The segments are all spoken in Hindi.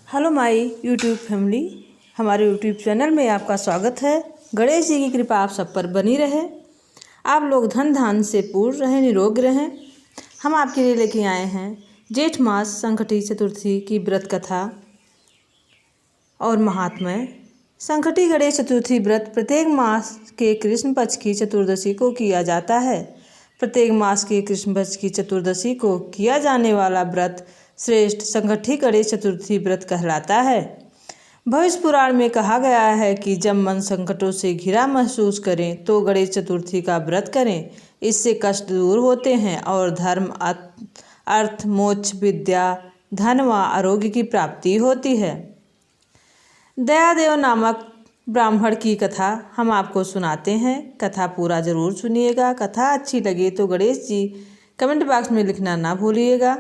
हेलो माय यूट्यूब फैमिली, हमारे यूट्यूब चैनल में आपका स्वागत है। गणेश जी की कृपा आप सब पर बनी रहे, आप लोग धन धान से पूर्ण रहें, निरोग रहें। हम आपके लिए लेके आए हैं जेठ मास संकटी चतुर्थी की व्रत कथा और महात्म्य। संकटी गणेश चतुर्थी व्रत प्रत्येक मास के कृष्ण पक्ष की चतुर्दशी को किया जाता है। प्रत्येक मास के कृष्ण पक्ष की चतुर्दशी को किया जाने वाला व्रत श्रेष्ठ संकटी गणेश चतुर्थी व्रत कहलाता है। भविष्य पुराण में कहा गया है कि जब मन संकटों से घिरा महसूस करें तो गणेश चतुर्थी का व्रत करें। इससे कष्ट दूर होते हैं और धर्म, अर्थ, मोक्ष, विद्या, धन व आरोग्य की प्राप्ति होती है। दयादेव नामक ब्राह्मण की कथा हम आपको सुनाते हैं। कथा पूरा जरूर सुनिएगा। कथा अच्छी लगे तो गणेश जी कमेंट बॉक्स में लिखना ना भूलिएगा।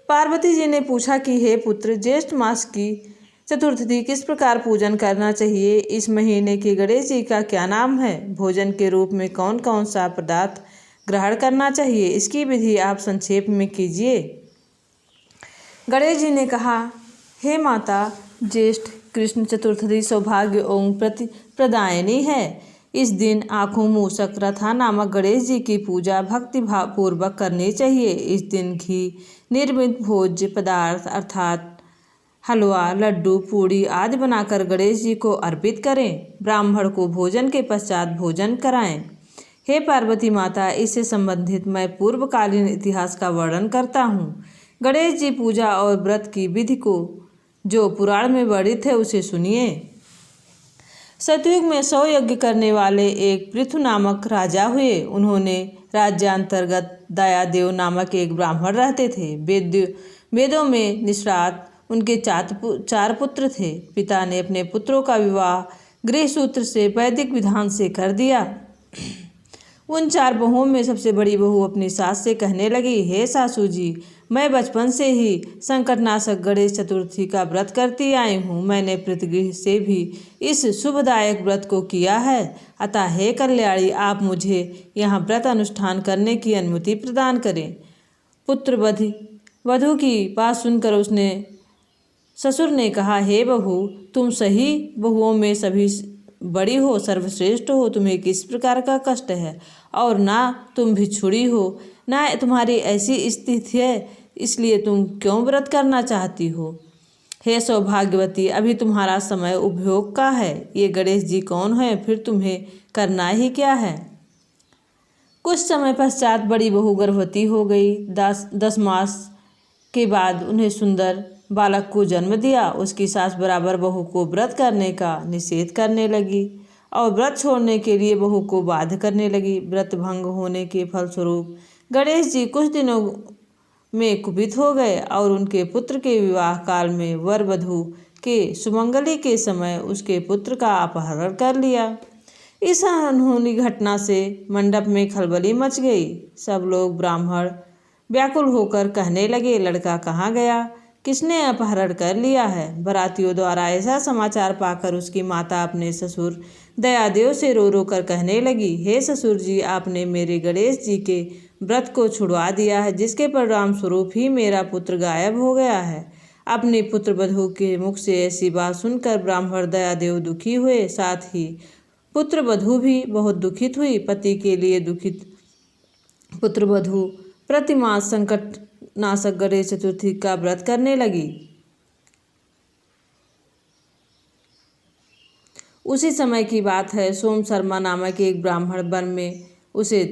पार्वती जी ने पूछा कि हे पुत्र, ज्येष्ठ मास की चतुर्थी किस प्रकार पूजन करना चाहिए? इस महीने के गणेश जी का क्या नाम है? भोजन के रूप में कौन कौन सा पदार्थ ग्रहण करना चाहिए? इसकी विधि आप संक्षेप में कीजिए। गणेश जी ने कहा, हे माता, ज्येष्ठ कृष्ण चतुर्थी सौभाग्य एवं प्रदायिनी है। इस दिन आँखों मूषक रथा नामक गणेश जी की पूजा भक्ति भाव पूर्वक करनी चाहिए। इस दिन घी निर्मित भोज्य पदार्थ अर्थात हलवा, लड्डू, पूड़ी आदि बनाकर गणेश जी को अर्पित करें। ब्राह्मण को भोजन के पश्चात भोजन कराएं। हे पार्वती माता, इससे संबंधित मैं पूर्वकालीन इतिहास का वर्णन करता हूँ। गणेश जी पूजा और व्रत की विधि को जो पुराण में वर्णित है उसे सुनिए। सतयुग में 100 यज्ञ करने वाले एक पृथु नामक राजा हुए। उन्होंने राज्यांतर्गत दयादेव नामक एक ब्राह्मण रहते थे। वेदों में निष्णात उनके 4 पुत्र थे। पिता ने अपने पुत्रों का विवाह गृहसूत्र से वैदिक विधान से कर दिया। उन 4 बहुओं में सबसे बड़ी बहू अपनी सास से कहने लगी, हे सासू जी, मैं बचपन से ही संकटनाशक गणेश चतुर्थी का व्रत करती आई हूँ। मैंने प्रतिगृह से भी इस शुभदायक व्रत को किया है। अतः हे कल्याणी, आप मुझे यहाँ व्रत अनुष्ठान करने की अनुमति प्रदान करें। पुत्र वधू की बात सुनकर उसने ससुर ने कहा, हे बहू, तुम सही बहुओं में सभी बड़ी हो, सर्वश्रेष्ठ हो। तुम्हें किस प्रकार का कष्ट है? और ना तुम भिक्षुड़ी हो, ना तुम्हारी ऐसी स्थिति है, इसलिए तुम क्यों व्रत करना चाहती हो? हे सौभाग्यवती, अभी तुम्हारा समय उपभोग का है। ये गणेश जी कौन है? फिर तुम्हें करना ही क्या है? कुछ समय पश्चात बड़ी बहू गर्भवती हो गई। 10 मास के बाद उन्हें सुंदर बालक को जन्म दिया। उसकी सास बराबर बहू को व्रत करने का निषेध करने लगी और व्रत छोड़ने के लिए बहू को बाध्य करने लगी। व्रत भंग होने के फलस्वरूप गणेश जी कुछ दिनों में कुपित हो गए और उनके पुत्र के विवाह काल में वर वधू के सुमंगली के समय उसके पुत्र का अपहरण कर लिया। इस अनहोनी घटना से मंडप में खलबली मच गई। सब लोग ब्राह्मण व्याकुल होकर कहने लगे, लड़का कहाँ गया? किसने अपहरण कर लिया है? बरातियों द्वारा ऐसा समाचार पाकर उसकी माता अपने ससुर दयादेव से रो रो कर कहने लगी, हे ससुर जी, आपने मेरे गणेश जी के व्रत को छुड़वा दिया है, जिसके परिणाम स्वरूप ही मेरा पुत्र गायब हो गया है। अपने पुत्र वधू के मुख से ऐसी बात सुनकर ब्राह्मण दयादेव दुखी हुए, साथ ही पुत्र वधू भी बहुत दुखित हुई। पति के लिए दुखित पुत्र वधू प्रतिमास संकटनाशक गणेश चतुर्थी का व्रत करने लगी। उसी समय की बात है, सोम शर्मा नामक एक ब्राह्मण वन में उसी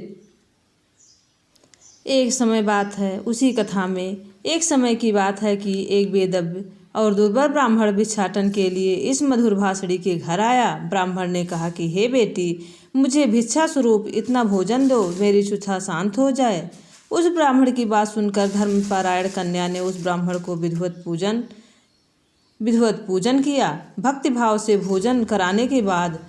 कथा में एक समय की बात है कि एक वेदज्ञ और दुर्बल ब्राह्मण भिक्षाटन के लिए इस मधुर भाषणी के घर आया। ब्राह्मण ने कहा कि हे बेटी, मुझे भिक्षा स्वरूप इतना भोजन दो, मेरी क्षुधा शांत हो जाए। उस ब्राह्मण की बात सुनकर धर्मपरायण कन्या ने उस ब्राह्मण को विधिवत पूजन किया। भक्ति भाव से भोजन कराने के बाद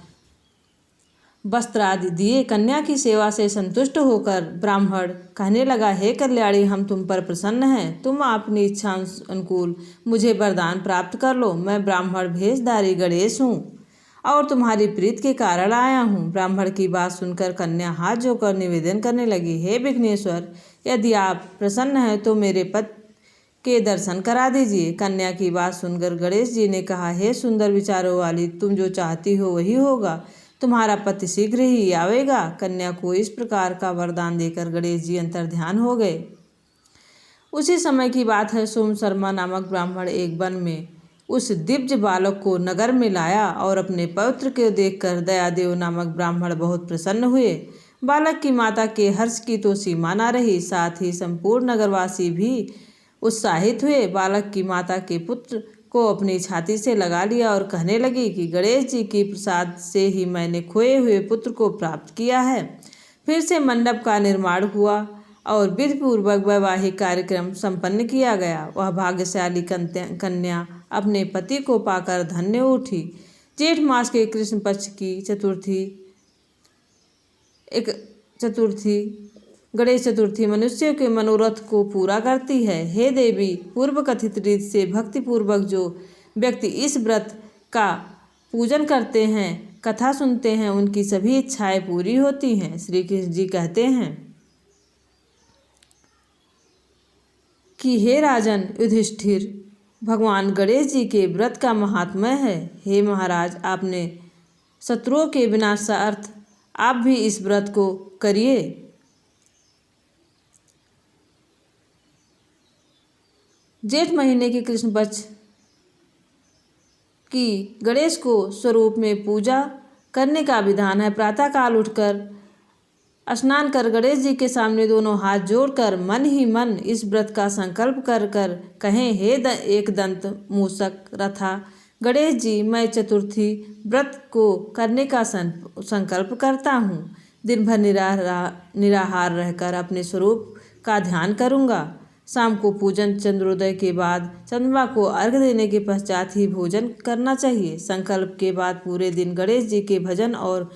वस्त्र आदि दिए। कन्या की सेवा से संतुष्ट होकर ब्राह्मण कहने लगा, हे कल्याणी, हम तुम पर प्रसन्न हैं। तुम अपनी इच्छा अनुकूल मुझे वरदान प्राप्त कर लो। मैं ब्राह्मण भेषधारी गणेश हूँ और तुम्हारी प्रीत के कारण आया हूँ। ब्राह्मण की बात सुनकर कन्या हाथ जोड़कर निवेदन करने लगी, हे विघ्नेश्वर, यदि आप प्रसन्न हैं तो मेरे के दर्शन करा दीजिए। कन्या की बात सुनकर गणेश जी ने कहा, हे सुंदर विचारों वाली, तुम जो चाहती हो वही होगा, तुम्हारा पति शीघ्र ही आवेगा। कन्या को इस प्रकार का वरदान देकर गणेश जी अंतर्ध्यान हो गए। उसी समय की बात है। सोम शर्मा नामक ब्राह्मण एक वन में उस दिव्य बालक को नगर में लाया और अपने पौत्र को देखकर दयादेव नामक ब्राह्मण बहुत प्रसन्न हुए। बालक की माता के हर्ष की तो सीमा न रही, साथ ही संपूर्ण नगरवासी भी उत्साहित हुए। बालक की माता के पुत्र को अपनी छाती से लगा लिया और कहने लगी कि गणेश जी की प्रसाद से ही मैंने खोए हुए पुत्र को प्राप्त किया है। फिर से मंडप का निर्माण हुआ और विधिपूर्वक वैवाहिक कार्यक्रम संपन्न किया गया। वह भाग्यशाली कन्या अपने पति को पाकर धन्य उठी। जेठ मास के कृष्ण पक्ष की चतुर्थी गणेश चतुर्थी मनुष्यों के मनोरथ को पूरा करती है। हे देवी, पूर्व कथित रीत से भक्तिपूर्वक जो व्यक्ति इस व्रत का पूजन करते हैं, कथा सुनते हैं, उनकी सभी इच्छाएं पूरी होती हैं। श्री कृष्ण जी कहते हैं कि हे राजन युधिष्ठिर, भगवान गणेश जी के व्रत का महात्म्य है। हे महाराज, आपने शत्रुओं के विनाशार्थ आप भी इस व्रत को करिए। जेठ महीने की कृष्ण पक्ष की गणेश को स्वरूप में पूजा करने का विधान है। प्रातःकाल उठकर स्नान कर गणेश जी के सामने दोनों हाथ जोड़कर मन ही मन इस व्रत का संकल्प कर कर कहें, हे एक दंत मूषक रथा गणेश जी, मैं चतुर्थी व्रत को करने का संकल्प करता हूँ। दिन भर निराहार रहकर अपने स्वरूप का ध्यान करूँगा। शाम को पूजन चंद्रोदय के बाद चंद्रमा को अर्घ्य देने के पश्चात ही भोजन करना चाहिए। संकल्प के बाद पूरे दिन गणेश जी के भजन और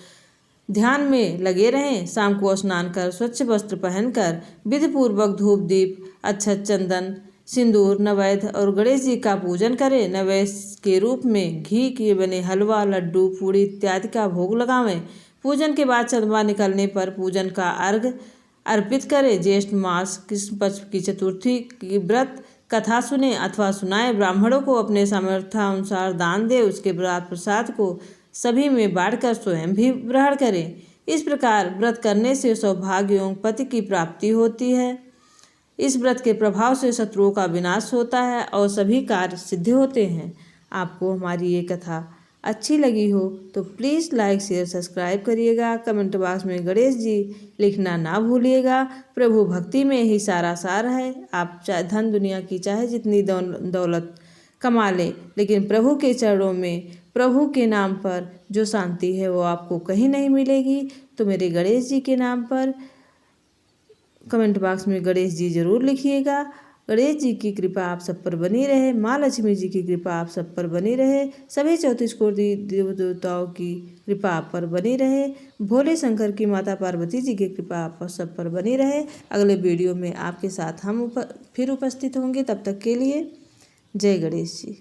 ध्यान में लगे रहें। शाम को स्नान कर स्वच्छ वस्त्र पहनकर विधिपूर्वक धूप दीप अक्षत चंदन सिंदूर नैवेद्य और गणेश जी का पूजन करें। नैवेद्य के रूप में घी के बने हलवा लड्डू पूड़ी इत्यादि का भोग लगावें। पूजन के बाद चंद्रमा निकलने पर पूजन का अर्घ्य अर्पित करें। ज्येष्ठ मास कृष्ण पक्ष की चतुर्थी की व्रत कथा सुने अथवा सुनाए। ब्राह्मणों को अपने सामर्थ्यानुसार दान दे। उसके बाद प्रसाद को सभी में बांटकर स्वयं भी ग्रहण करें। इस प्रकार व्रत करने से सौभाग्य एवं पति की प्राप्ति होती है। इस व्रत के प्रभाव से शत्रुओं का विनाश होता है और सभी कार्य सिद्ध होते हैं। आपको हमारी ये कथा अच्छी लगी हो तो प्लीज़ लाइक शेयर सब्सक्राइब करिएगा। कमेंट बॉक्स में गणेश जी लिखना ना भूलिएगा। प्रभु भक्ति में ही सारा सार है। आप चाहे धन दुनिया की चाहे जितनी दौलत कमा लें, लेकिन प्रभु के चरणों में प्रभु के नाम पर जो शांति है वो आपको कहीं नहीं मिलेगी। तो मेरे गणेश जी के नाम पर कमेंट बॉक्स में गणेश जी जरूर लिखिएगा। गणेश जी की कृपा आप सब पर बनी रहे। माँ लक्ष्मी जी की कृपा आप सब पर बनी रहे। सभी 34 कोटि देव देवताओं की कृपा आप पर बनी रहे। भोले शंकर की माता पार्वती जी की कृपा आप सब पर बनी रहे। अगले वीडियो में आपके साथ हम फिर उपस्थित होंगे। तब तक के लिए जय गणेश जी।